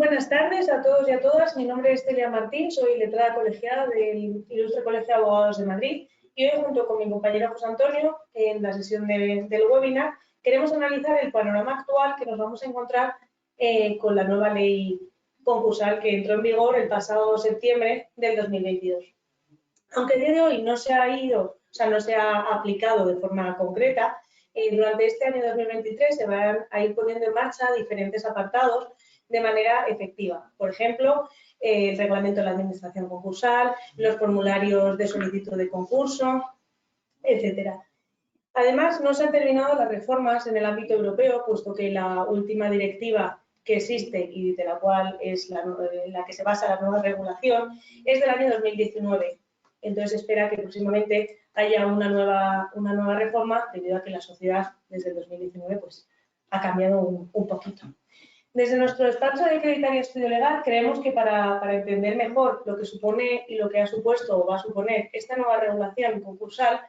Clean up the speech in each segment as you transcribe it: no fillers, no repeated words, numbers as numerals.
Buenas tardes a todos y a todas. Mi nombre es Celia Martín, soy letrada colegiada del Ilustre Colegio de Abogados de Madrid y hoy, junto con mi compañero José Antonio, en la sesión del webinar, queremos analizar el panorama actual que nos vamos a encontrar con la nueva ley concursal que entró en vigor el pasado septiembre del 2022. Aunque el día de hoy no se ha aplicado de forma concreta, durante este año 2023 se van a ir poniendo en marcha diferentes apartados de manera efectiva. Por ejemplo, el reglamento de la administración concursal, los formularios de solicitud de concurso, etcétera. Además, no se han terminado las reformas en el ámbito europeo, puesto que la última directiva que existe y de la cual es la que se basa la nueva regulación es del año 2019. Entonces, se espera que próximamente haya una nueva reforma, debido a que la sociedad desde el 2019 pues, ha cambiado un poquito. Desde nuestro despacho de Creditaria y Estudio Legal creemos que para entender mejor lo que supone y lo que ha supuesto o va a suponer esta nueva regulación concursal,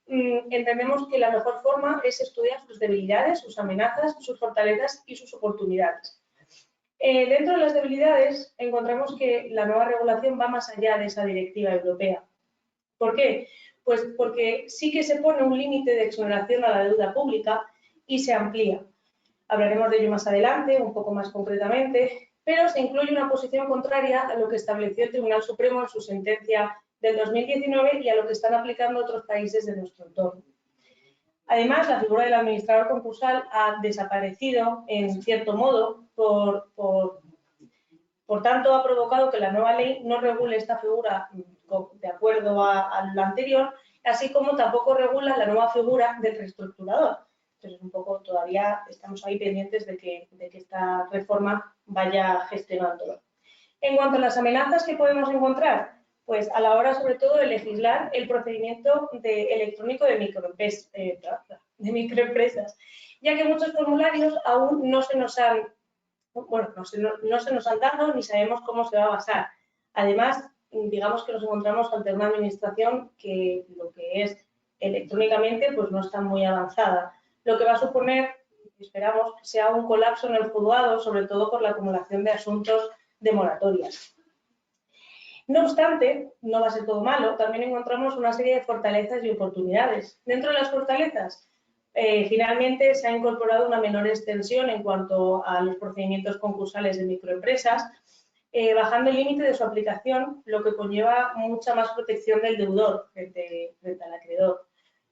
entendemos que la mejor forma es estudiar sus debilidades, sus amenazas, sus fortalezas y sus oportunidades. Dentro de las debilidades encontramos que la nueva regulación va más allá de esa directiva europea. ¿Por qué? Pues porque sí que se pone un límite de exoneración a la deuda pública y se amplía. Hablaremos de ello más adelante, un poco más concretamente, pero se incluye una posición contraria a lo que estableció el Tribunal Supremo en su sentencia del 2019 y a lo que están aplicando otros países de nuestro entorno. Además, la figura del administrador concursal ha desaparecido, en cierto modo, por tanto, ha provocado que la nueva ley no regule esta figura de acuerdo a la anterior, así como tampoco regula la nueva figura del reestructurador. Entonces, un poco todavía estamos ahí pendientes de que esta reforma vaya gestionándolo. En cuanto a las amenazas que podemos encontrar, pues a la hora sobre todo de legislar el procedimiento electrónico de microempresas, ya que muchos formularios aún no se nos han dado ni sabemos cómo se va a basar. Además, digamos que nos encontramos ante una administración que lo que es electrónicamente pues no está muy avanzada, lo que va a suponer, esperamos, que sea un colapso en el juzgado, sobre todo por la acumulación de asuntos de moratorias. No obstante, no va a ser todo malo, también encontramos una serie de fortalezas y oportunidades. Dentro de las fortalezas, finalmente se ha incorporado una menor extensión en cuanto a los procedimientos concursales de microempresas, bajando el límite de su aplicación, lo que conlleva mucha más protección del deudor frente al acreedor.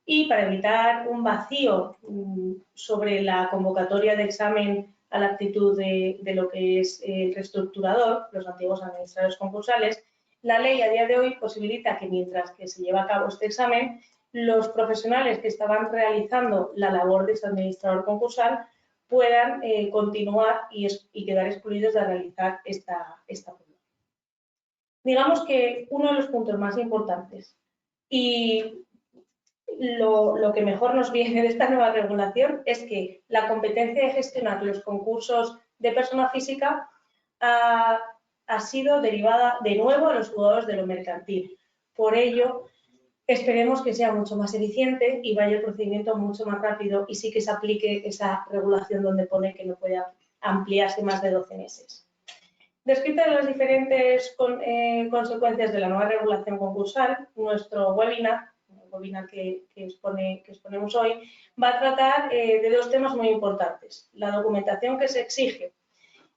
Y para evitar un vacío sobre la convocatoria de examen a la aptitud de lo que es el reestructurador, los antiguos administradores concursales, la ley a día de hoy posibilita que mientras que se lleva a cabo este examen, los profesionales que estaban realizando la labor de ese administrador concursal puedan continuar y quedar excluidos de realizar esta prueba. Digamos que uno de los puntos más importantes y lo que mejor nos viene de esta nueva regulación es que la competencia de gestionar los concursos de persona física ha sido derivada de nuevo a los juzgados de lo mercantil. Por ello, esperemos que sea mucho más eficiente y vaya el procedimiento mucho más rápido y sí que se aplique esa regulación donde pone que no puede ampliarse más de 12 meses. Descritas las diferentes consecuencias de la nueva regulación concursal, nuestro webinar que exponemos hoy, va a tratar de dos temas muy importantes. La documentación que se exige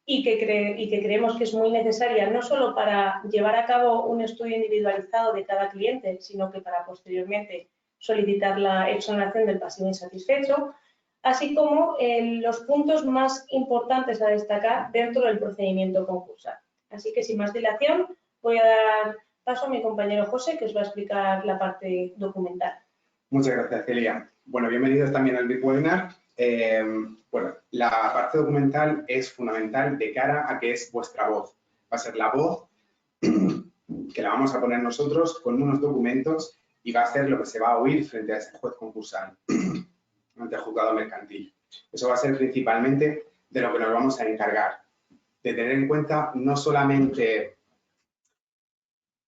y que creemos que es muy necesaria, no solo para llevar a cabo un estudio individualizado de cada cliente, sino que para posteriormente solicitar la exoneración del pasivo insatisfecho, así como los puntos más importantes a destacar dentro del procedimiento concursal. Así que, sin más dilación, voy a dar paso a mi compañero José, que os va a explicar la parte documental. Muchas gracias, Celia. Bueno, bienvenidos también al webinar. Bueno, la parte documental es fundamental de cara a que es vuestra voz. Va a ser la voz que la vamos a poner nosotros con unos documentos y va a ser lo que se va a oír frente a ese juez concursal, ante el juzgado mercantil. Eso va a ser principalmente de lo que nos vamos a encargar, de tener en cuenta no solamente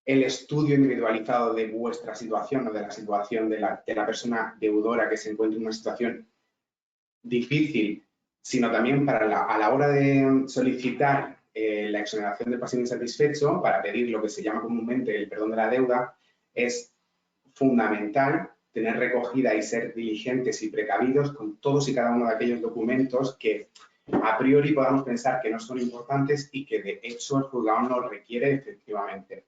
el estudio individualizado de vuestra situación o de la situación de la persona deudora que se encuentra en una situación difícil, sino también a la hora de solicitar la exoneración del pasivo insatisfecho para pedir lo que se llama comúnmente el perdón de la deuda, es fundamental tener recogida y ser diligentes y precavidos con todos y cada uno de aquellos documentos que a priori podamos pensar que no son importantes y que de hecho el juzgado no requiere efectivamente.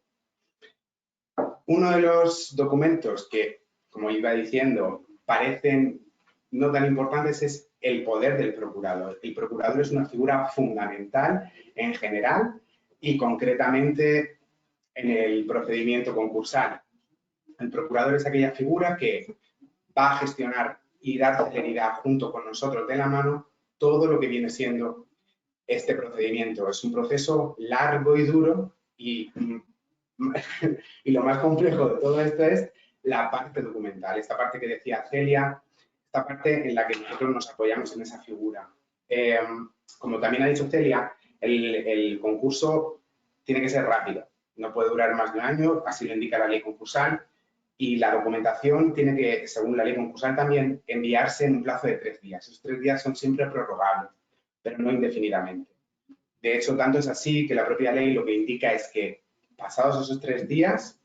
Uno de los documentos que, como iba diciendo, parecen no tan importantes es el poder del procurador. El procurador es una figura fundamental en general y concretamente en el procedimiento concursal. El procurador es aquella figura que va a gestionar y dar celeridad junto con nosotros de la mano todo lo que viene siendo este procedimiento. Es un proceso largo y duro y lo más complejo de todo esto es la parte documental, esta parte que decía Celia, esta parte en la que nosotros nos apoyamos en esa figura. Como también ha dicho Celia, el concurso tiene que ser rápido, no puede durar más de un año, así lo indica la ley concursal, y la documentación tiene que, según la ley concursal también, enviarse en un plazo de 3 días. Esos 3 días son siempre prorrogables, pero no indefinidamente. De hecho, tanto es así que la propia ley lo que indica es que pasados esos 3 días,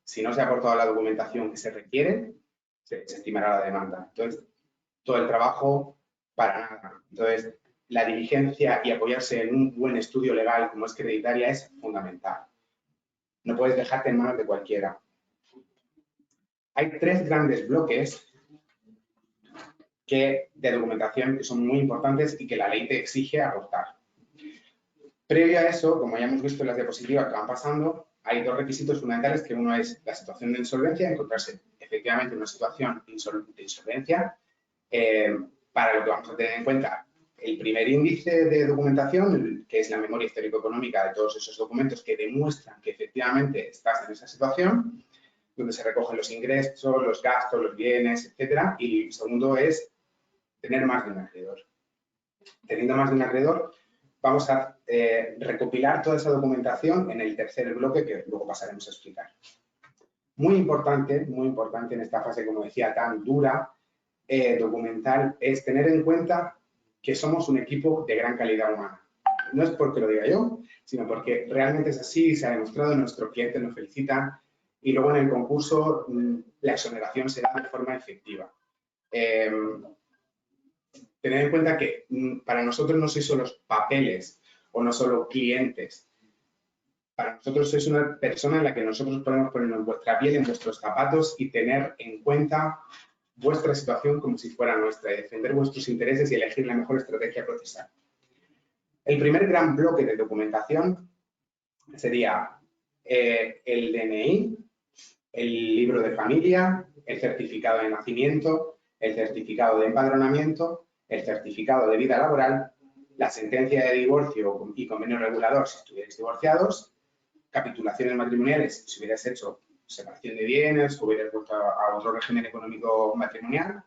si no se ha aportado la documentación que se requiere, se estimará la demanda. Entonces, todo el trabajo para nada. Entonces, la diligencia y apoyarse en un buen estudio legal como es creditaria es fundamental. No puedes dejarte en manos de cualquiera. Hay 3 grandes bloques de documentación que son muy importantes y que la ley te exige aportar. Previo a eso, como ya hemos visto en las diapositivas que van pasando, hay 2 requisitos fundamentales, que uno es la situación de insolvencia, encontrarse efectivamente en una situación de insolvencia, para lo que vamos a tener en cuenta el primer índice de documentación, que es la memoria histórico-económica de todos esos documentos que demuestran que efectivamente estás en esa situación, donde se recogen los ingresos, los gastos, los bienes, etcétera. Y el segundo es tener más de un acreedor. Teniendo más de un acreedor, vamos a recopilar toda esa documentación en el tercer bloque que luego pasaremos a explicar. Muy importante en esta fase, como decía, tan dura, documental, es tener en cuenta que somos un equipo de gran calidad humana. No es porque lo diga yo, sino porque realmente es así, se ha demostrado, nuestros clientes nos felicitan y luego en el concurso la exoneración se da de forma efectiva. Tener en cuenta que para nosotros no sois solo papeles o no solo clientes. Para nosotros sois una persona en la que nosotros podemos ponernos en vuestra piel, en vuestros zapatos y tener en cuenta vuestra situación como si fuera nuestra y defender vuestros intereses y elegir la mejor estrategia procesal. El primer gran bloque de documentación sería el DNI, el libro de familia, el certificado de nacimiento, el certificado de empadronamiento, el certificado de vida laboral, la sentencia de divorcio y convenio regulador si estuvierais divorciados, capitulaciones matrimoniales si hubierais hecho separación de bienes o hubierais vuelto a otro régimen económico matrimonial,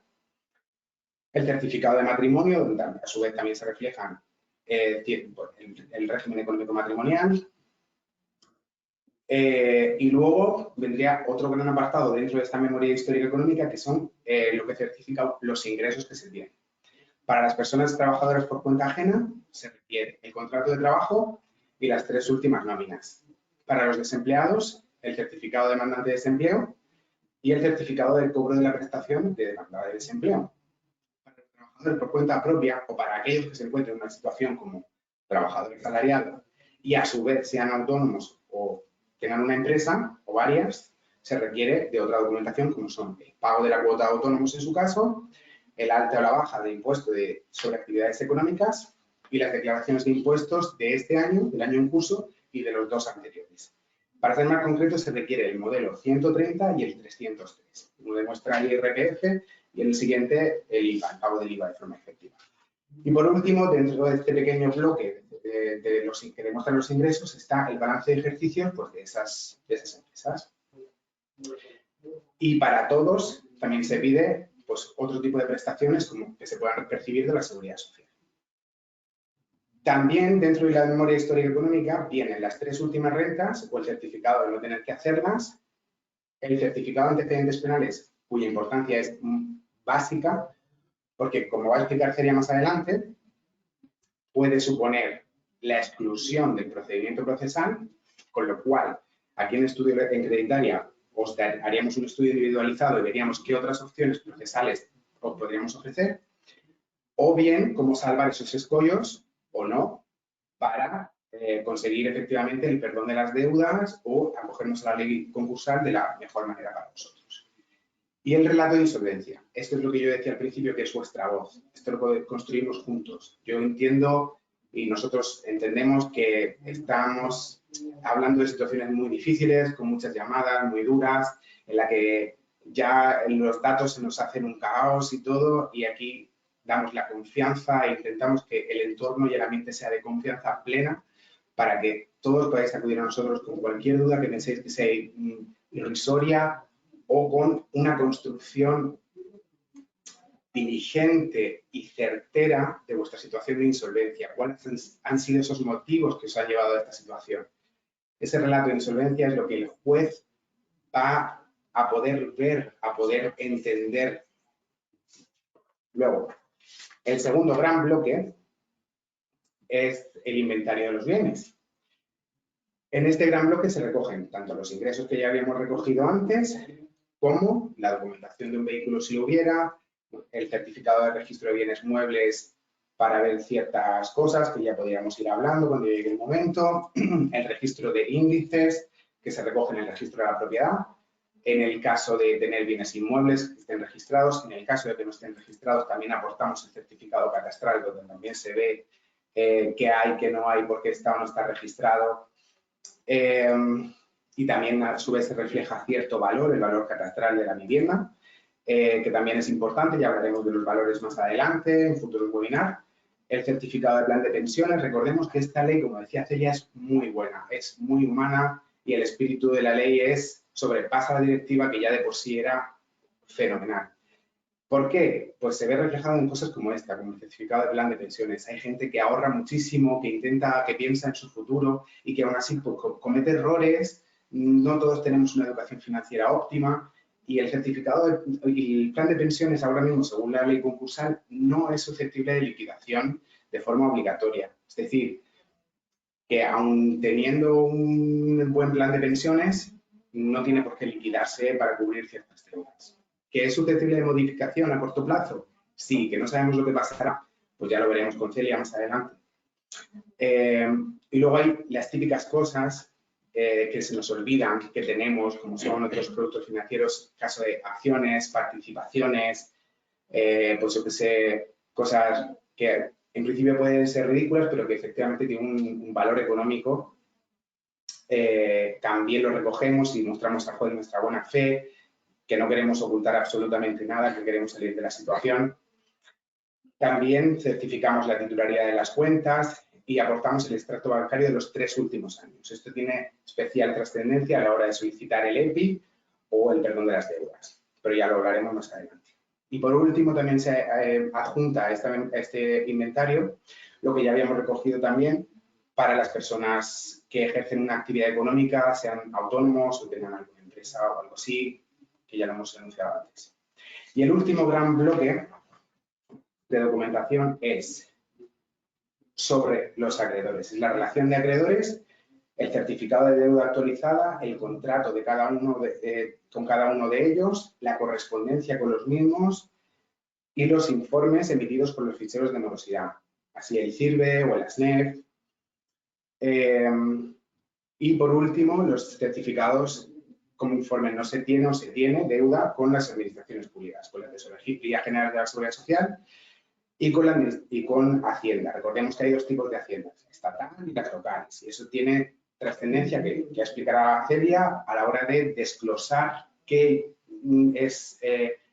el certificado de matrimonio, donde a su vez también se reflejan el régimen económico matrimonial. Y luego vendría otro gran apartado dentro de esta memoria histórica económica que son lo que certifica los ingresos que se tienen. Para las personas trabajadoras por cuenta ajena se requiere el contrato de trabajo y las 3 últimas nóminas. Para los desempleados, el certificado de demandante de desempleo y el certificado del cobro de la prestación de demanda de desempleo. Para los trabajadores por cuenta propia o para aquellos que se encuentren en una situación como trabajador asalariado y a su vez sean autónomos o tengan una empresa o varias, se requiere de otra documentación como son el pago de la cuota de autónomos en su caso, el alta o la baja de impuesto sobre actividades económicas y las declaraciones de impuestos de este año, del año en curso y de los 2 anteriores. Para ser más concreto, se requiere el modelo 130 y el 303. Uno demuestra el IRPF y el siguiente el IVA, el pago del IVA de forma efectiva. Y por último, dentro de este pequeño bloque de los que demuestran los ingresos está el balance de ejercicios pues, de esas empresas. Y para todos también se pide pues, otro tipo de prestaciones como que se puedan percibir de la seguridad social. También dentro de la memoria histórica económica vienen las 3 últimas rentas o el certificado de no tener que hacerlas, el certificado de antecedentes penales cuya importancia es básica porque como va a explicar Celia más adelante, puede suponer la exclusión del procedimiento procesal, con lo cual aquí en estudio en Creditaria os haríamos un estudio individualizado y veríamos qué otras opciones procesales os podríamos ofrecer, o bien cómo salvar esos escollos o no para conseguir efectivamente el perdón de las deudas o acogernos a la ley concursal de la mejor manera para nosotros. Y el relato de insolvencia. Esto es lo que yo decía al principio, que es vuestra voz. Esto lo construimos juntos. Yo entiendo y nosotros entendemos que estamos hablando de situaciones muy difíciles, con muchas llamadas muy duras, en la que ya los datos se nos hacen un caos y todo, y aquí damos la confianza e intentamos que el entorno y el ambiente sea de confianza plena para que todos podáis acudir a nosotros con cualquier duda que penséis que sea irrisoria o con una construcción diligente y certera de vuestra situación de insolvencia. ¿Cuáles han sido esos motivos que os han llevado a esta situación? Ese relato de insolvencia es lo que el juez va a poder ver, a poder entender. Luego, el segundo gran bloque es el inventario de los bienes. En este gran bloque se recogen tanto los ingresos que ya habíamos recogido antes, como la documentación de un vehículo si lo hubiera, el certificado de registro de bienes muebles para ver ciertas cosas que ya podríamos ir hablando cuando llegue el momento, el registro de índices que se recogen en el registro de la propiedad, en el caso de tener bienes inmuebles que estén registrados, en el caso de que no estén registrados también aportamos el certificado catastral donde también se ve qué hay, qué no hay, por qué está o no está registrado. Y también a su vez se refleja cierto valor, el valor catastral de la vivienda, que también es importante, ya hablaremos de los valores más adelante, en futuros webinars. El certificado de plan de pensiones, recordemos que esta ley, como decía Celia, es muy buena, es muy humana y el espíritu de la ley sobrepasa la directiva que ya de por sí era fenomenal. ¿Por qué? Pues se ve reflejado en cosas como esta, como el certificado de plan de pensiones. Hay gente que ahorra muchísimo, que piensa en su futuro y que aún así pues, comete errores. No todos tenemos una educación financiera óptima y el certificado y el plan de pensiones ahora mismo, según la ley concursal, no es susceptible de liquidación de forma obligatoria. Es decir, que aun teniendo un buen plan de pensiones, no tiene por qué liquidarse para cubrir ciertas deudas. ¿Que es susceptible de modificación a corto plazo? Sí, que no sabemos lo que pasará, pues ya lo veremos con Celia más adelante. Y luego hay las típicas cosas que se nos olvidan, que tenemos, como son otros productos financieros, caso de acciones, participaciones, pues yo que sé, cosas que en principio pueden ser ridículas, pero que efectivamente tienen un valor económico. También lo recogemos y mostramos al juez nuestra buena fe, que no queremos ocultar absolutamente nada, que queremos salir de la situación. También certificamos la titularidad de las cuentas y aportamos el extracto bancario de los 3 últimos años. Esto tiene especial trascendencia a la hora de solicitar el EPI o el perdón de las deudas, pero ya lo hablaremos más adelante. Y por último también se adjunta a este inventario lo que ya habíamos recogido también para las personas que ejercen una actividad económica, sean autónomos o tengan alguna empresa o algo así, que ya lo hemos anunciado antes. Y el último gran bloque de documentación es sobre los acreedores. Es la relación de acreedores, el certificado de deuda actualizada, el contrato de cada uno con cada uno de ellos, la correspondencia con los mismos y los informes emitidos por los ficheros de morosidad, así el CIRBE o el ASNEF. Y por último, los certificados como informe no se tiene o se tiene deuda con las administraciones públicas, con la Tesorería General de la Seguridad Social y con Hacienda. Recordemos que hay 2 tipos de haciendas, estatal y las locales. Y eso tiene trascendencia que explicará Celia a la hora de desglosar qué es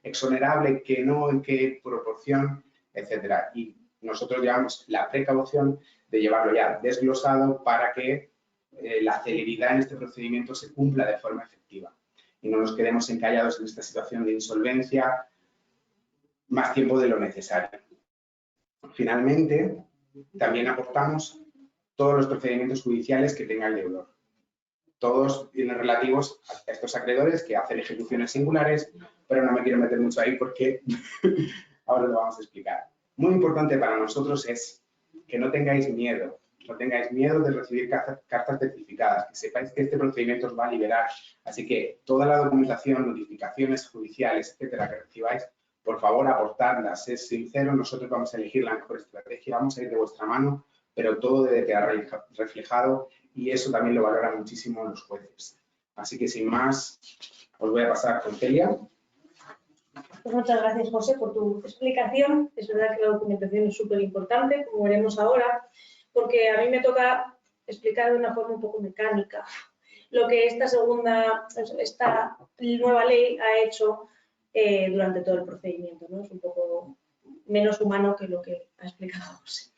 exonerable, qué no, en qué proporción, etcétera. Y nosotros llevamos la precaución de llevarlo ya desglosado para que la celeridad en este procedimiento se cumpla de forma efectiva y no nos quedemos encallados en esta situación de insolvencia más tiempo de lo necesario. Finalmente, también aportamos todos los procedimientos judiciales que tenga el deudor. Todos vienen relativos a estos acreedores que hacen ejecuciones singulares, pero no me quiero meter mucho ahí porque ahora lo vamos a explicar. Muy importante para nosotros es que no tengáis miedo, no tengáis miedo de recibir cartas certificadas, que sepáis que este procedimiento os va a liberar. Así que toda la documentación, notificaciones judiciales, etcétera, que recibáis, por favor, aportadlas. Es sincero, nosotros vamos a elegir la mejor estrategia, vamos a ir de vuestra mano, pero todo debe quedar reflejado y eso también lo valoran muchísimo los jueces. Así que, sin más, os voy a pasar con Celia. Pues muchas gracias, José, por tu explicación. Es verdad que la documentación es súper importante, como veremos ahora, porque a mí me toca explicar de una forma un poco mecánica lo que esta nueva ley ha hecho durante todo el procedimiento, ¿no? Es un poco menos humano que lo que ha explicado José.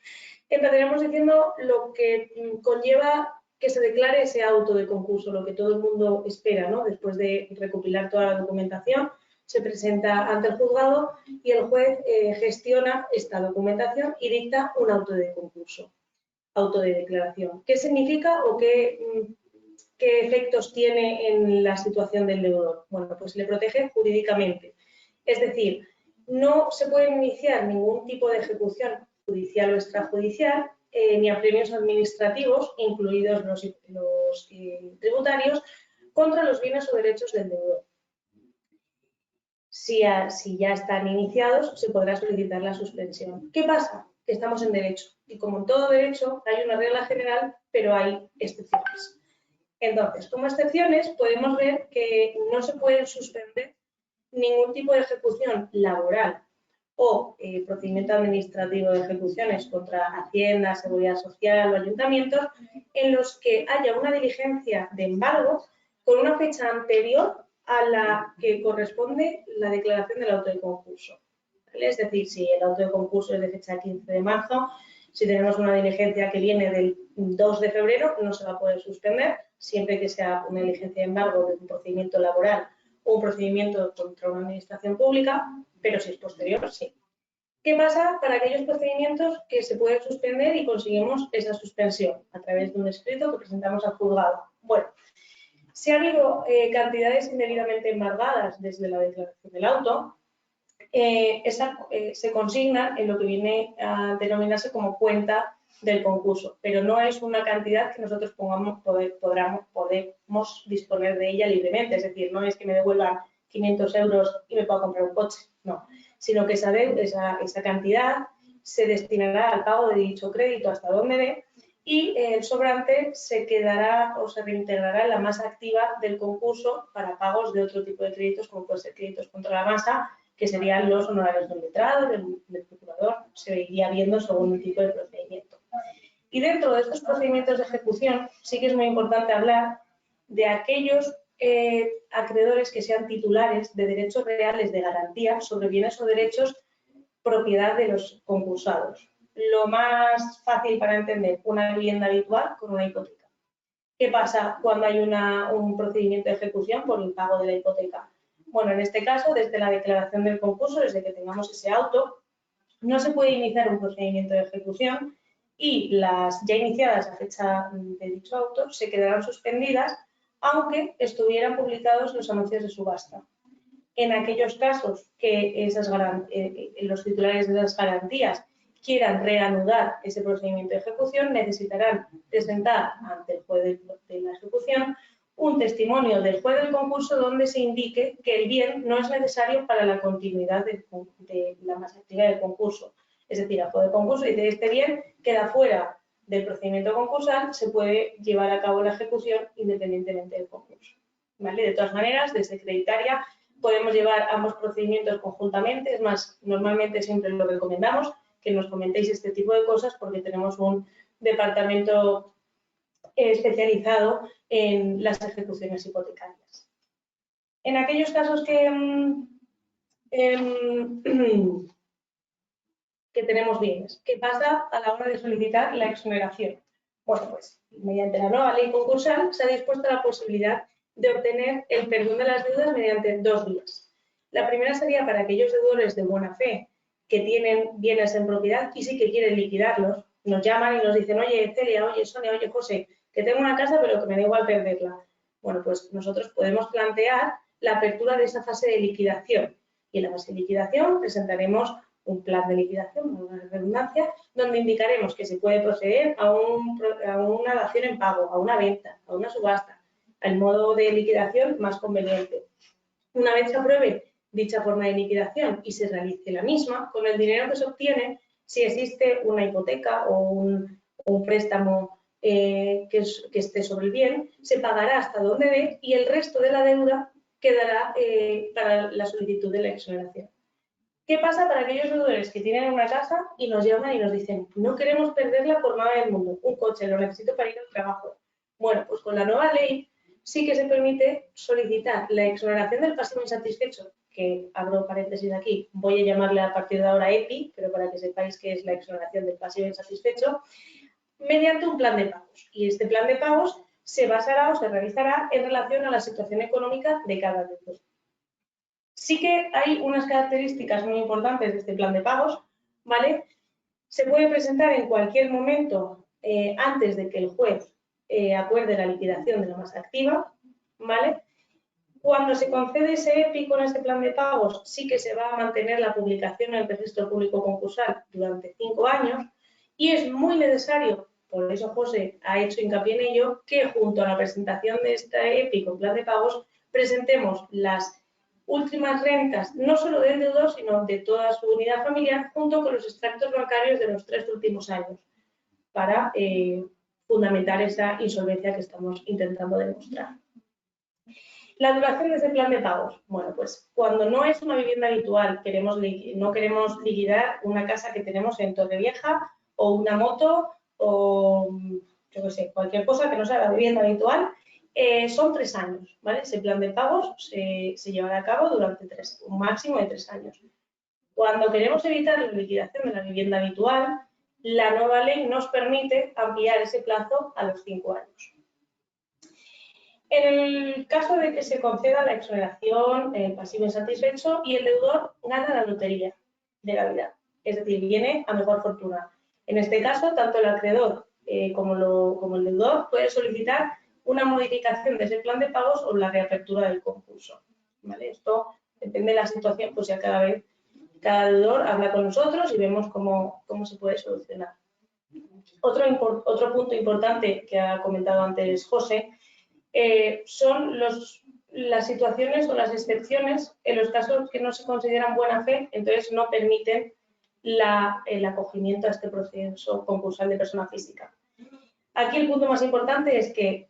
Empezaremos diciendo lo que conlleva que se declare ese auto de concurso, lo que todo el mundo espera, ¿no? Después de recopilar toda la documentación, se presenta ante el juzgado y el juez gestiona esta documentación y dicta un auto de concurso, auto de declaración. ¿Qué significa o qué efectos tiene en la situación del deudor? Bueno, pues le protege jurídicamente. Es decir, no se puede iniciar ningún tipo de ejecución judicial o extrajudicial, ni a premios administrativos, incluidos los tributarios, contra los bienes o derechos del deudor. Si ya están iniciados, se podrá solicitar la suspensión. ¿Qué pasa? Que estamos en derecho y como en todo derecho hay una regla general, pero hay excepciones. Entonces, como excepciones podemos ver que no se puede suspender ningún tipo de ejecución laboral o procedimiento administrativo de ejecuciones contra Hacienda, Seguridad Social o ayuntamientos en los que haya una diligencia de embargo con una fecha anterior a la que corresponde la declaración del auto de concurso. ¿Vale? Es decir, si el auto de concurso es de fecha 15 de marzo, si tenemos una diligencia que viene del 2 de febrero, no se va a poder suspender, siempre que sea una diligencia de embargo de un procedimiento laboral o un procedimiento contra una administración pública, pero si es posterior, sí. ¿Qué pasa para aquellos procedimientos que se pueden suspender y conseguimos esa suspensión a través de un escrito que presentamos al juzgado? Bueno, si ha habido cantidades indebidamente embargadas desde la declaración del auto, se consignan en lo que viene a denominarse como cuenta del concurso, pero no es una cantidad que nosotros podemos disponer de ella libremente, es decir, no es que me devuelvan 500 euros y me pueda comprar un coche, no, sino que esa cantidad se destinará al pago de dicho crédito hasta donde dé y el sobrante se quedará o se reintegrará en la masa activa del concurso para pagos de otro tipo de créditos, como puede ser créditos contra la masa, que serían los honorarios del letrado, del procurador, se iría viendo según el tipo de procedimiento. Y dentro de estos procedimientos de ejecución sí que es muy importante hablar de aquellos acreedores que sean titulares de derechos reales de garantía sobre bienes o derechos propiedad de los concursados. Lo más fácil para entender, una vivienda habitual con una hipoteca. ¿Qué pasa cuando hay un procedimiento de ejecución por el pago de la hipoteca? Bueno, en este caso, desde la declaración del concurso, desde que tengamos ese auto, no se puede iniciar un procedimiento de ejecución y las ya iniciadas a fecha de dicho auto se quedarán suspendidas aunque estuvieran publicados los anuncios de subasta. En aquellos casos que los titulares de esas garantías quieran reanudar ese procedimiento de ejecución, necesitarán presentar ante el juez de la ejecución un testimonio del juez del concurso donde se indique que el bien no es necesario para la continuidad de la masa activa del concurso. Es decir, el juez del concurso dice este bien queda fuera del procedimiento concursal, se puede llevar a cabo la ejecución independientemente del concurso. ¿Vale? De todas maneras, desde creditaria podemos llevar ambos procedimientos conjuntamente, es más, normalmente siempre lo recomendamos, que nos comentéis este tipo de cosas porque tenemos un departamento especializado en las ejecuciones hipotecarias. En aquellos casos que tenemos bienes, ¿qué pasa a la hora de solicitar la exoneración? Bueno, pues mediante la nueva ley concursal se ha dispuesto la posibilidad de obtener el perdón de las deudas mediante dos vías. La primera sería para aquellos deudores de buena fe que tienen bienes en propiedad y sí que quieren liquidarlos, nos llaman y nos dicen, oye Celia, oye Sonia, oye José, que tengo una casa pero que me da igual perderla. Bueno, pues nosotros podemos plantear la apertura de esa fase de liquidación y en la fase de liquidación presentaremos un plan de liquidación, una redundancia, donde indicaremos que se puede proceder a una dación en pago, a una venta, a una subasta, al modo de liquidación más conveniente. Una vez se apruebe dicha forma de liquidación y se realice la misma, con el dinero que se obtiene, si existe una hipoteca o un préstamo que esté sobre el bien, se pagará hasta donde dé y el resto de la deuda quedará para la solicitud de la exoneración. ¿Qué pasa para aquellos deudores que tienen una casa y nos llaman y nos dicen no queremos perderla por nada del mundo, un coche lo necesito para ir al trabajo? Bueno, pues con la nueva ley sí que se permite solicitar la exoneración del pasivo insatisfecho, que abro paréntesis aquí, voy a llamarle a partir de ahora EPI, pero para que sepáis que es la exoneración del pasivo insatisfecho, mediante un plan de pagos. Y este plan de pagos se basará o se realizará en relación a la situación económica de cada deudor. Sí que hay unas características muy importantes de este plan de pagos, ¿vale? Se puede presentar en cualquier momento antes de que el juez acuerde la liquidación de la masa activa, ¿vale? Cuando se concede ese EPI con este plan de pagos, sí que se va a mantener la publicación en el registro público concursal durante 5 años y es muy necesario, por eso José ha hecho hincapié en ello, que junto a la presentación de este EPI con plan de pagos presentemos las últimas rentas, no solo del deudor, sino de toda su unidad familiar, junto con los extractos bancarios de los 3 últimos años, para fundamentar esa insolvencia que estamos intentando demostrar. La duración de ese plan de pagos. Bueno, pues cuando no es una vivienda habitual, no queremos liquidar una casa que tenemos en Torrevieja o una moto o, yo qué sé, cualquier cosa que no sea la vivienda habitual, son 3 años, ¿vale? Ese plan de pagos se llevará a cabo durante un máximo de 3 años. Cuando queremos evitar la liquidación de la vivienda habitual, la nueva ley nos permite ampliar ese plazo a los 5 años. En el caso de que se conceda la exoneración, pasivo insatisfecho y el deudor gana la lotería de la vida, es decir, viene a mejor fortuna. En este caso, tanto el acreedor como el deudor puede solicitar una modificación de ese plan de pagos o la reapertura del concurso, ¿vale? Esto depende de la situación, pues ya cada deudor habla con nosotros y vemos cómo se puede solucionar. Otro punto importante que ha comentado antes José son las situaciones o las excepciones en los casos que no se consideran buena fe, entonces no permiten el acogimiento a este proceso concursal de persona física. Aquí el punto más importante es que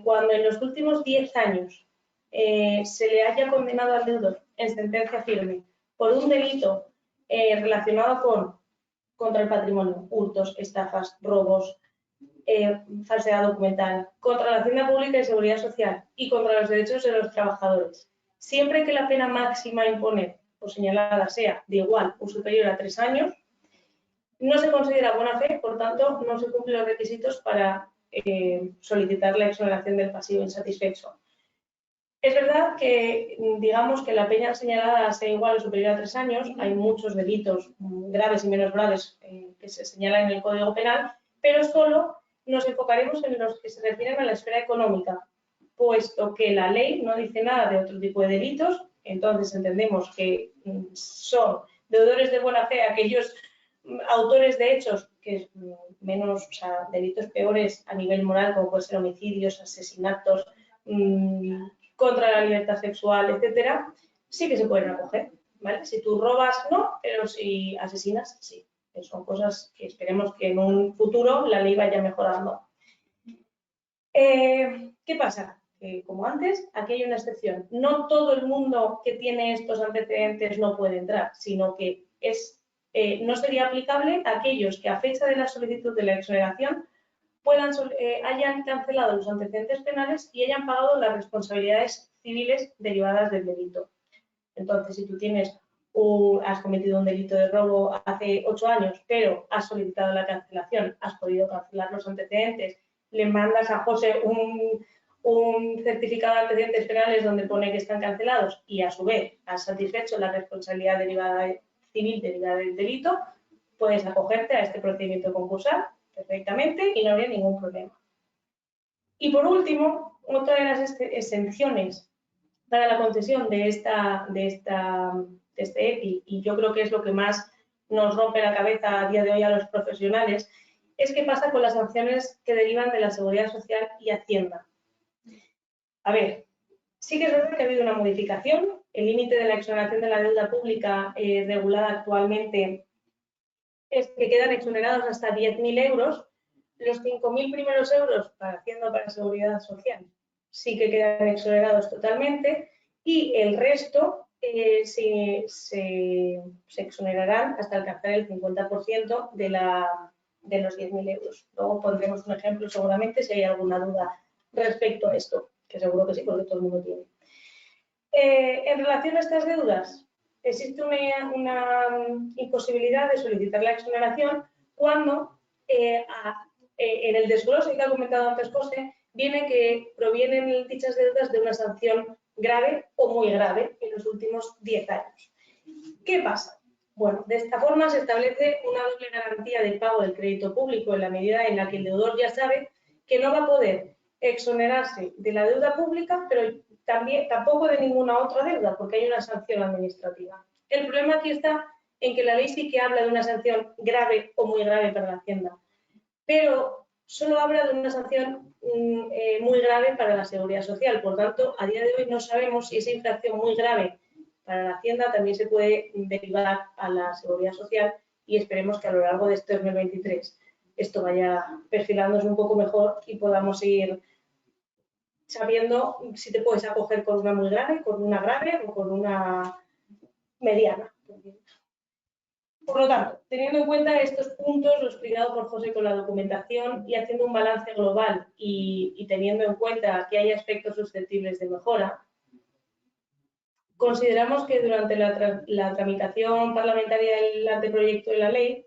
cuando en los últimos 10 años se le haya condenado al deudor en sentencia firme por un delito relacionado contra el patrimonio, hurtos, estafas, robos, falsedad documental, contra la hacienda pública y seguridad social y contra los derechos de los trabajadores, siempre que la pena máxima a imponer o señalada sea de igual o superior a 3 años, no se considera buena fe, por tanto, no se cumplen los requisitos para solicitar la exoneración del pasivo insatisfecho. Es verdad que, digamos, que la pena señalada sea igual o superior a 3 años, hay muchos delitos graves y menos graves que se señalan en el Código Penal, pero solo nos enfocaremos en los que se refieren a la esfera económica, puesto que la ley no dice nada de otro tipo de delitos, entonces entendemos que son deudores de buena fe aquellos autores de hechos que menos, o sea, delitos peores a nivel moral, como pueden ser homicidios, asesinatos, contra la libertad sexual, etcétera, sí que se pueden acoger, ¿vale? Si tú robas, no, pero si asesinas, sí. Son cosas que esperemos que en un futuro la ley vaya mejorando. ¿Qué pasa? Como antes, aquí hay una excepción. No todo el mundo que tiene estos antecedentes no puede entrar, sino que no sería aplicable a aquellos que a fecha de la solicitud de la exoneración hayan cancelado los antecedentes penales y hayan pagado las responsabilidades civiles derivadas del delito. Entonces, si tú has cometido un delito de robo hace 8 años, pero has solicitado la cancelación, has podido cancelar los antecedentes, le mandas a José un certificado de antecedentes penales donde pone que están cancelados y a su vez has satisfecho la responsabilidad civil derivada del delito, puedes acogerte a este procedimiento concursal perfectamente y no habría ningún problema. Y por último, otra de las exenciones para la concesión de este EPI, y yo creo que es lo que más nos rompe la cabeza a día de hoy a los profesionales, es qué pasa con las sanciones que derivan de la Seguridad Social y Hacienda. A ver, sí que es verdad que ha habido una modificación. El límite de la exoneración de la deuda pública regulada actualmente es que quedan exonerados hasta 10.000 euros. Los 5.000 primeros euros para Hacienda o para Seguridad Social sí que quedan exonerados totalmente y el resto se exonerarán hasta alcanzar el 50% de los 10.000 euros. Luego pondremos un ejemplo seguramente si hay alguna duda respecto a esto, que seguro que sí, porque todo el mundo tiene. En relación a estas deudas, existe una imposibilidad de solicitar la exoneración cuando en el desglose que ha comentado antes José, viene que provienen dichas deudas de una sanción grave o muy grave en los últimos 10 años. ¿Qué pasa? Bueno, de esta forma se establece una doble garantía de pago del crédito público en la medida en la que el deudor ya sabe que no va a poder exonerarse de la deuda pública, pero tampoco de ninguna otra deuda, porque hay una sanción administrativa. El problema aquí está en que la ley sí que habla de una sanción grave o muy grave para la Hacienda, pero solo habla de una sanción muy grave para la Seguridad Social. Por tanto, a día de hoy no sabemos si esa infracción muy grave para la Hacienda también se puede derivar a la Seguridad Social y esperemos que a lo largo de este 2023 esto vaya perfilándose un poco mejor y podamos ir sabiendo si te puedes acoger con una muy grave, con una grave o con una mediana. Por lo tanto, teniendo en cuenta estos puntos, lo explicado por José con la documentación y haciendo un balance global y teniendo en cuenta que hay aspectos susceptibles de mejora, consideramos que durante la tramitación parlamentaria del anteproyecto de la ley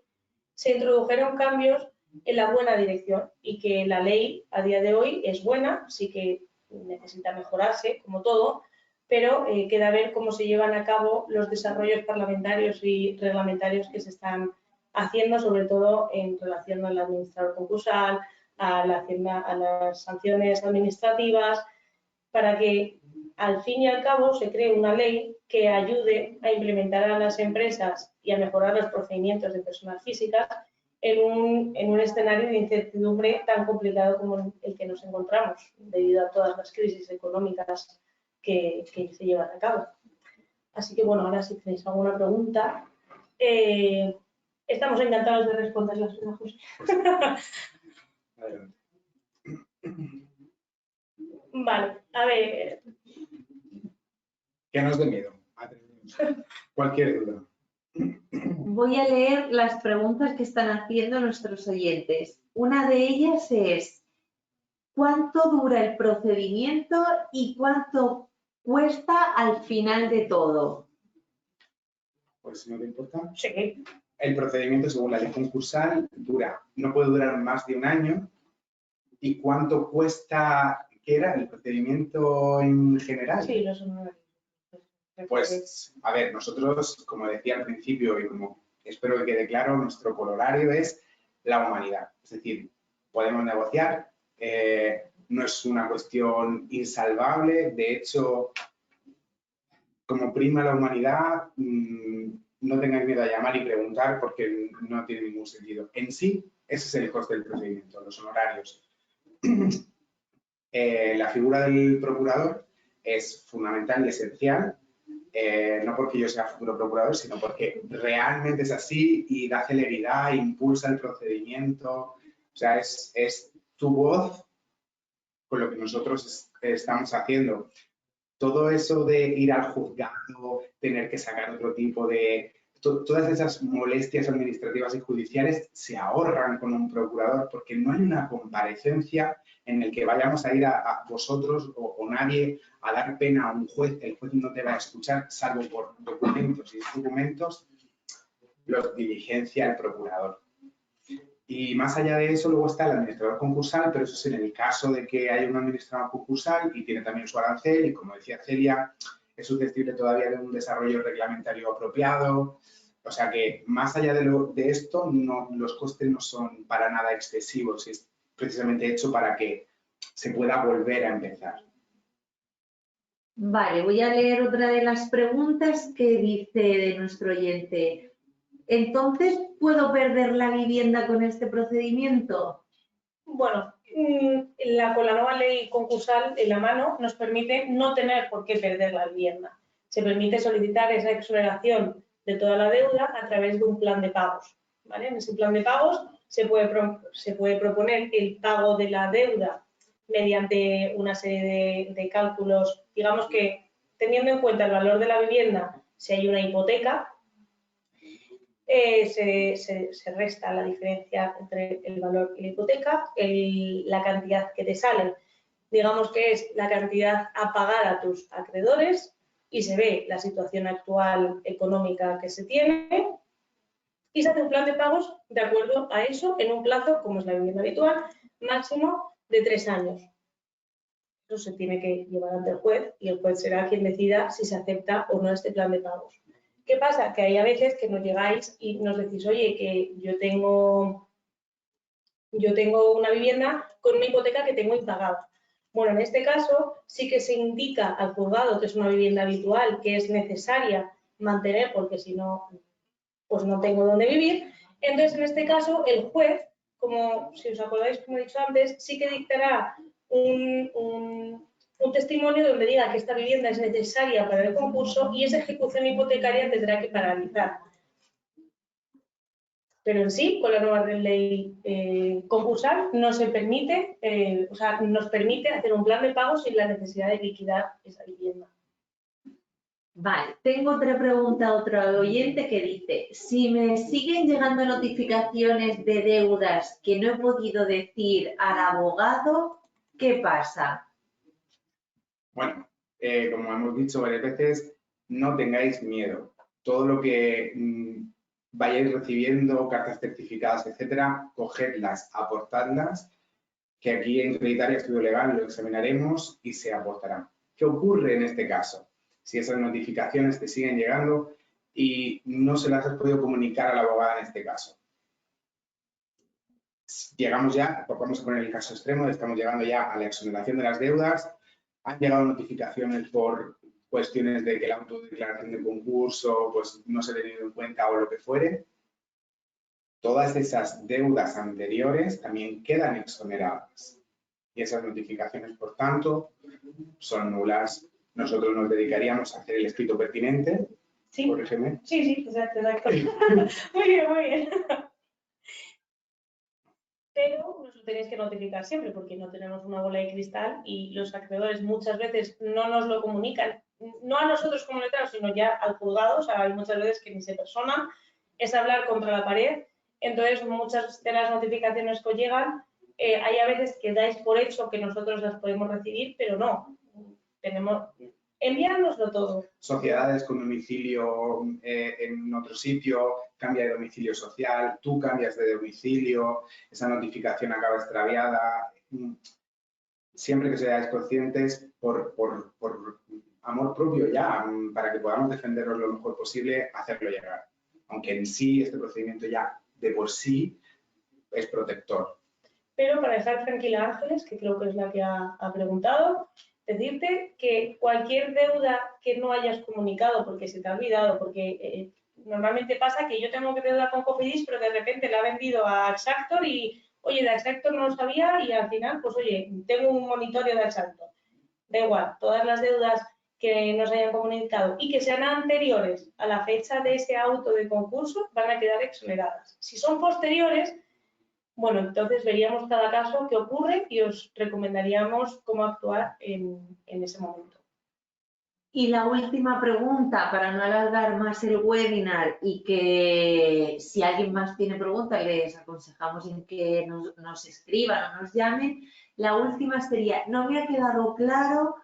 se introdujeron cambios en la buena dirección y que la ley a día de hoy es buena, sí que necesita mejorarse como todo, pero queda ver cómo se llevan a cabo los desarrollos parlamentarios y reglamentarios que se están haciendo, sobre todo en relación al administrador concursal, a las sanciones administrativas, para que al fin y al cabo se cree una ley que ayude a implementar a las empresas y a mejorar los procedimientos de personas físicas en un escenario de incertidumbre tan complicado como el que nos encontramos debido a todas las crisis económicas que se llevan a cabo. Así que bueno, ahora si tenéis alguna pregunta, estamos encantados de responderlas, José. Vale, a ver. Que no os dé miedo. Cualquier duda. Voy a leer las preguntas que están haciendo nuestros oyentes. Una de ellas es, ¿cuánto dura el procedimiento y cuánto cuesta al final de todo? Pues si no te importa. Sí. El procedimiento, según la ley concursal, no puede durar más de un año. ¿Y cuánto cuesta, qué era, el procedimiento en general? Sí, los honorarios. Pues, a ver, nosotros, como decía al principio y como espero que quede claro, nuestro corolario es la humanidad. Es decir, podemos negociar, no es una cuestión insalvable. De hecho, como prima la humanidad, no tengáis miedo a llamar y preguntar porque no tiene ningún sentido. En sí, ese es el coste del procedimiento, los honorarios. La figura del procurador es fundamental y esencial, no porque yo sea futuro procurador, sino porque realmente es así y da celeridad, impulsa el procedimiento. O sea, es tu voz con lo que nosotros estamos haciendo. Todo eso de ir al juzgado, tener que sacar otro tipo de... Todas esas molestias administrativas y judiciales se ahorran con un procurador porque no hay una comparecencia en el que vayamos a ir a vosotros o nadie a dar pena a un juez. El juez no te va a escuchar salvo por documentos, y esos documentos los diligencia el procurador. Y más allá de eso, luego está el administrador concursal, pero eso es en el caso de que haya un administrador concursal y tiene también su arancel y, como decía Celia, es susceptible todavía de un desarrollo reglamentario apropiado. O sea que, más allá de esto, los costes no son para nada excesivos y es precisamente hecho para que se pueda volver a empezar. Vale, voy a leer otra de las preguntas que dice de nuestro oyente. Entonces, ¿puedo perder la vivienda con este procedimiento? Bueno, con la nueva ley concursal en la mano nos permite no tener por qué perder la vivienda. Se permite solicitar esa exoneración de toda la deuda a través de un plan de pagos, ¿vale? En ese plan de pagos se puede proponer el pago de la deuda mediante una serie de cálculos, digamos que teniendo en cuenta el valor de la vivienda, si hay una hipoteca, se resta la diferencia entre el valor y la hipoteca, la cantidad que te sale, digamos que es la cantidad a pagar a tus acreedores y se ve la situación actual económica que se tiene y se hace un plan de pagos de acuerdo a eso en un plazo, como es la vivienda habitual, máximo de 3 años. Eso se tiene que llevar ante el juez y el juez será quien decida si se acepta o no este plan de pagos. ¿Qué pasa? Que hay a veces que nos llegáis y nos decís, oye, que yo tengo una vivienda con una hipoteca que tengo impagada. Bueno, en este caso sí que se indica al juzgado que es una vivienda habitual, que es necesaria mantener porque si no, pues no tengo dónde vivir. Entonces, en este caso, el juez, como si os acordáis, como he dicho antes, sí que dictará un testimonio donde diga que esta vivienda es necesaria para el concurso y esa ejecución hipotecaria tendrá que paralizar. Pero en sí, con la nueva ley concursal no se permite, o sea, nos permite hacer un plan de pago sin la necesidad de liquidar esa vivienda. Vale, tengo otra pregunta, otro oyente que dice, si me siguen llegando notificaciones de deudas que no he podido decir al abogado, ¿qué pasa? Bueno, como hemos dicho varias veces, no tengáis miedo. Todo lo que vayáis recibiendo, cartas certificadas, etcétera, cogedlas, aportadlas, que aquí en Creditaria Estudio Legal lo examinaremos y se aportarán. ¿Qué ocurre en este caso? Si esas notificaciones te siguen llegando y no se las has podido comunicar a la abogada en este caso. Llegamos ya, vamos a poner el caso extremo, estamos llegando ya a la exoneración de las deudas. Han llegado notificaciones por cuestiones de que la autodeclaración de concurso pues, no se ha tenido en cuenta o lo que fuere. Todas esas deudas anteriores también quedan exoneradas. Y esas notificaciones, por tanto, son nulas. Nosotros nos dedicaríamos a hacer el escrito pertinente. Sí, corrígeme. sí, exacto. Muy bien. Pero nos lo tenéis que notificar siempre porque no tenemos una bola de cristal y los acreedores muchas veces no nos lo comunican, no a nosotros como letrados, sino ya al juzgado. O sea, hay muchas veces que ni se personan, es hablar contra la pared. Entonces, muchas de las notificaciones que os llegan, hay a veces que dais por hecho que nosotros las podemos recibir, pero no. Enviárnoslo todo. Sociedades con domicilio en otro sitio, cambia de domicilio social, tú cambias de domicilio, esa notificación acaba extraviada. Siempre que seáis conscientes, por amor propio ya, para que podamos defendernos lo mejor posible, hacerlo llegar. Aunque en sí este procedimiento ya de por sí es protector. Pero para dejar tranquila a Ángeles, que creo que es la que ha preguntado, decirte que cualquier deuda que no hayas comunicado porque se te ha olvidado, porque normalmente pasa que yo tengo que deuda con Cofidis, pero de repente la he vendido a Axactor y, oye, de Axactor no lo sabía y al final, pues oye, tengo un monitorio de Axactor. Da igual, todas las deudas que nos hayan comunicado y que sean anteriores a la fecha de ese auto de concurso van a quedar exoneradas. Si son posteriores, bueno, entonces veríamos cada caso qué ocurre y os recomendaríamos cómo actuar en ese momento. Y la última pregunta, para no alargar más el webinar y que si alguien más tiene preguntas, les aconsejamos en que nos escriban o nos llamen. La última sería, no me ha quedado claro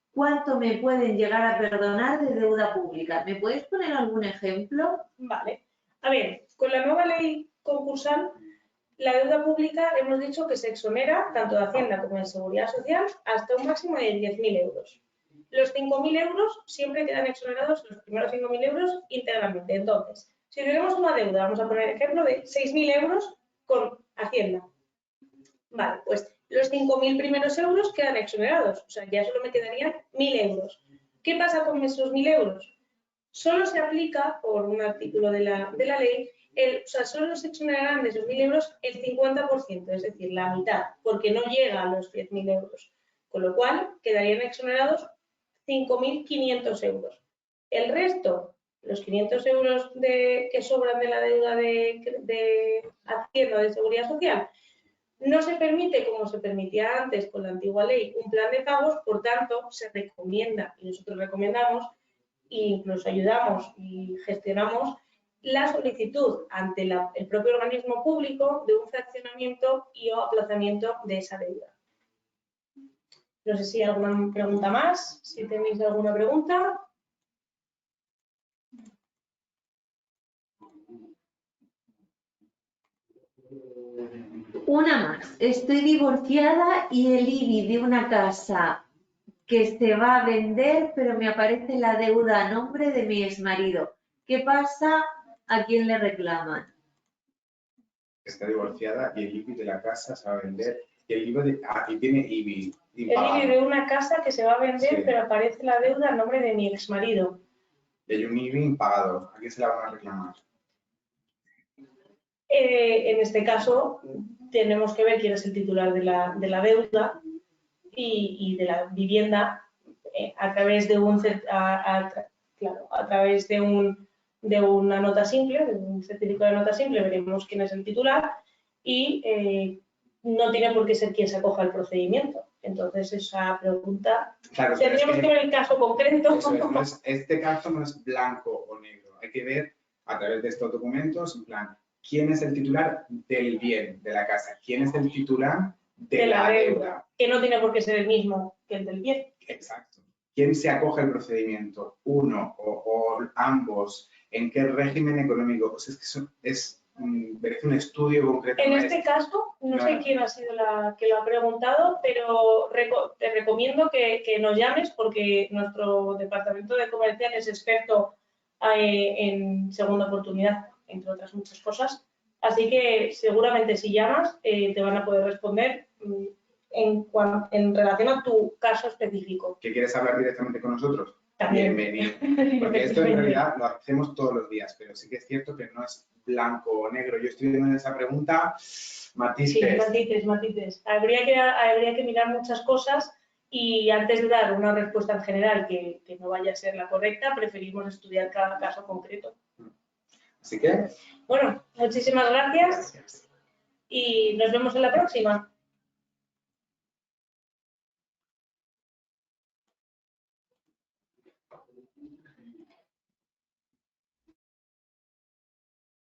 cuánto me pueden llegar a perdonar de deuda pública. ¿Me puedes poner algún ejemplo? Vale. A ver, con la nueva ley concursal, la deuda pública hemos dicho que se exonera tanto de Hacienda como de Seguridad Social hasta un máximo de 10.000 euros. Los 5.000 euros siempre quedan exonerados, los primeros 5.000 euros íntegramente. Entonces, si tenemos una deuda, vamos a poner ejemplo de 6.000 euros con Hacienda. Vale, pues los 5.000 primeros euros quedan exonerados, o sea, ya solo me quedarían 1.000 euros. ¿Qué pasa con esos 1.000 euros? Solo se aplica, por un artículo de la ley, o sea, solo se exonerarán de esos 1.000 euros el 50%, es decir, la mitad, porque no llega a los 10.000 euros. Con lo cual, quedarían exonerados 5.500 euros. El resto, los 500 euros que sobran de la deuda de Hacienda de Seguridad Social, no se permite, como se permitía antes con la antigua ley, un plan de pagos, por tanto, se recomienda, y nosotros recomendamos, e incluso ayudamos y gestionamos la solicitud ante el propio organismo público de un fraccionamiento y o aplazamiento de esa deuda. No sé si hay alguna pregunta más, si tenéis alguna pregunta. Una más. Estoy divorciada y el IBI de una casa que se va a vender, pero me aparece la deuda a nombre de mi exmarido. ¿Qué pasa? ¿A quién le reclaman? Está divorciada y el IBI de la casa se va a vender. Y el IBI y tiene IBI. El IBI de una casa que se va a vender, Sí. pero aparece la deuda a nombre de mi exmarido. Y hay un IBI impagado. ¿A quién se la van a reclamar? En este caso, tenemos que ver quién es el titular de la deuda y de la vivienda a través de una nota simple, de un certificado de nota simple, veremos quién es el titular y no tiene por qué ser quien se acoja al procedimiento. Entonces, esa pregunta, Claro, tendríamos que ver el caso concreto. Eso es, este caso no es blanco o negro. Hay que ver a través de estos documentos, en plan, quién es el titular del bien de la casa, quién es el titular de la deuda. Que no tiene por qué ser el mismo que el del bien. Exacto. ¿Quién se acoge al procedimiento? ¿Uno o ambos? ¿En qué régimen económico? Pues es que eso merece un estudio concreto. En este caso, no sé quién ha sido la que lo ha preguntado, pero te recomiendo que nos llames porque nuestro departamento de comercial es experto en segunda oportunidad, entre otras muchas cosas. Así que seguramente si llamas te van a poder responder en relación a tu caso específico. ¿Que quieres hablar directamente con nosotros? También. Bienvenido. Porque esto en realidad lo hacemos todos los días, pero sí que es cierto que no es blanco o negro. Yo estoy viendo en esa pregunta matices. Sí, matices. Habría que mirar muchas cosas y antes de dar una respuesta en general que no vaya a ser la correcta, preferimos estudiar cada caso concreto. Así que... Bueno, muchísimas gracias y nos vemos en la próxima.